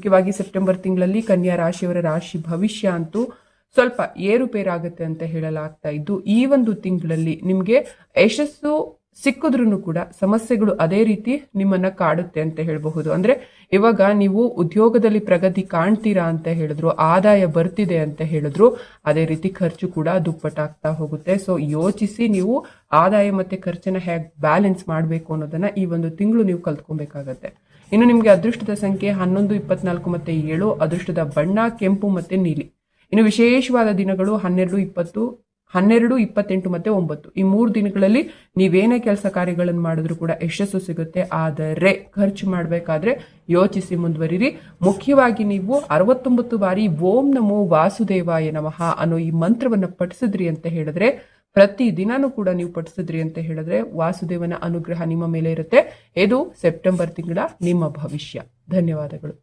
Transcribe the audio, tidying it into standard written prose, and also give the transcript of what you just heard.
ಮುಖ್ಯವಾಗಿ ಸೆಪ್ಟೆಂಬರ್ ತಿಂಗಳಲ್ಲಿ ಕನ್ಯಾ ರಾಶಿಯವರ ರಾಶಿ ಭವಿಷ್ಯ ಅಂತೂ ಸ್ವಲ್ಪ ಏರುಪೇರಾಗುತ್ತೆ ಅಂತ ಹೇಳಲಾಗ್ತಾ ಇದ್ದು, ಈ ಒಂದು ತಿಂಗಳಲ್ಲಿ ನಿಮಗೆ ಯಶಸ್ಸು ಸಿಕ್ಕಿದ್ರೂ ಕೂಡ ಸಮಸ್ಯೆಗಳು ಅದೇ ರೀತಿ ನಿಮ್ಮನ್ನ ಕಾಡುತ್ತೆ ಅಂತ ಹೇಳಬಹುದು. ಅಂದ್ರೆ ಇವಾಗ ನೀವು ಉದ್ಯೋಗದಲ್ಲಿ ಪ್ರಗತಿ ಕಾಣ್ತೀರಾ ಅಂತ ಹೇಳಿದ್ರು, ಆದಾಯ ಬರ್ತಿದೆ ಅಂತ ಹೇಳಿದ್ರು, ಅದೇ ರೀತಿ ಖರ್ಚು ಕೂಡ ದುಪ್ಪಟ್ಟಾಗ್ತಾ ಹೋಗುತ್ತೆ. ಸೊ ಯೋಚಿಸಿ ನೀವು ಆದಾಯ ಮತ್ತೆ ಖರ್ಚನ್ನ ಹೇಗೆ ಬ್ಯಾಲೆನ್ಸ್ ಮಾಡಬೇಕು ಅನ್ನೋದನ್ನ ಈ ಒಂದು ತಿಂಗಳು ನೀವು ಕಲ್ತ್ಕೊಬೇಕಾಗತ್ತೆ. ಇನ್ನು ನಿಮ್ಗೆ ಅದೃಷ್ಟದ ಸಂಖ್ಯೆ 11, 24 ಮತ್ತೆ 7. ಅದೃಷ್ಟದ ಬಣ್ಣ ಕೆಂಪು ಮತ್ತೆ ನೀಲಿ. ಇನ್ನು ವಿಶೇಷವಾದ ದಿನಗಳು 12, 20, 12, 28 ಮತ್ತೆ 9. ಈ 3 ದಿನಗಳಲ್ಲಿ ನೀವೇನೇ ಕೆಲಸ ಕಾರ್ಯಗಳನ್ನು ಮಾಡಿದ್ರು ಕೂಡ ಯಶಸ್ಸು ಸಿಗುತ್ತೆ. ಆದರೆ ಖರ್ಚು ಮಾಡಬೇಕಾದ್ರೆ ಯೋಚಿಸಿ ಮುಂದುವರಿರಿ. ಮುಖ್ಯವಾಗಿ ನೀವು 69 ಬಾರಿ ಓಂ ನಮೋ ವಾಸುದೇವಾಯ ನಮಃ ಅನ್ನೋ ಈ ಮಂತ್ರವನ್ನ ಪಠಿಸಿದ್ರಿ ಅಂತ ಹೇಳಿದ್ರೆ, ಪ್ರತಿ ದಿನಾನೂ ಕೂಡ ನೀವು ಪಠಿಸಿದ್ರಿ ಅಂತ ಹೇಳಿದ್ರೆ ವಾಸುದೇವನ ಅನುಗ್ರಹ ನಿಮ್ಮ ಮೇಲೆ ಇರುತ್ತೆ. ಇದು ಸೆಪ್ಟೆಂಬರ್ ತಿಂಗಳ ನಿಮ್ಮ ಭವಿಷ್ಯ. ಧನ್ಯವಾದಗಳು.